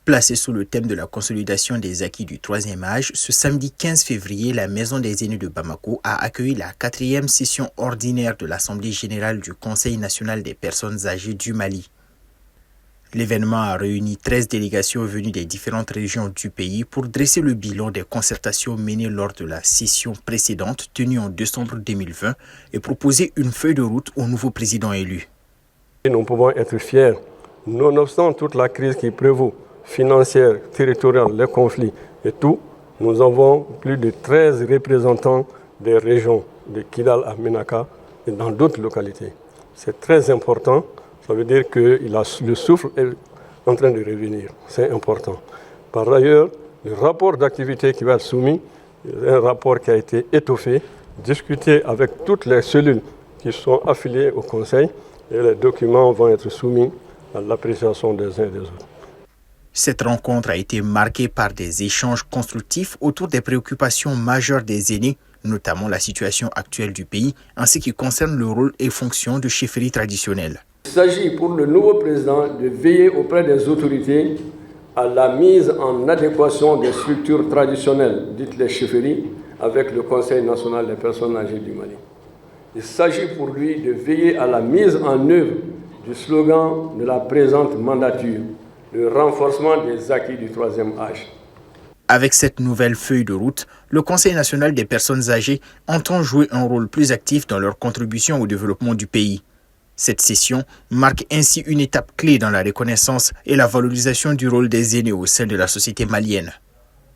Placée sous le thème de la consolidation des acquis du troisième âge, ce samedi 15 février, la Maison des aînés de Bamako a accueilli la 4e session ordinaire de l'Assemblée générale du Conseil national des personnes âgées du Mali. L'événement a réuni 13 délégations venues des différentes régions du pays pour dresser le bilan des concertations menées lors de la session précédente tenue en décembre 2020 et proposer une feuille de route au nouveau président élu. Nous pouvons être fiers, nonobstant toute la crise qui prévaut, financière, territoriale, les conflits et tout, nous avons plus de 13 représentants des régions de Kidal à Menaka et dans d'autres localités. C'est très important, ça veut dire que le souffle est en train de revenir, c'est important. Par ailleurs, le rapport d'activité qui va être soumis, est un rapport qui a été étoffé, discuté avec toutes les cellules qui sont affiliées au Conseil et les documents vont être soumis à l'appréciation des uns et des autres. Cette rencontre a été marquée par des échanges constructifs autour des préoccupations majeures des aînés, notamment la situation actuelle du pays, en ce qui concerne le rôle et fonctions de chefferie traditionnelle. Il s'agit pour le nouveau président de veiller auprès des autorités à la mise en adéquation des structures traditionnelles, dites les chefferies, avec le Conseil national des personnes âgées du Mali. Il s'agit pour lui de veiller à la mise en œuvre du slogan de la présente mandature, le renforcement des acquis du troisième âge. Avec cette nouvelle feuille de route, le Conseil national des personnes âgées entend jouer un rôle plus actif dans leur contribution au développement du pays. Cette session marque ainsi une étape clé dans la reconnaissance et la valorisation du rôle des aînés au sein de la société malienne.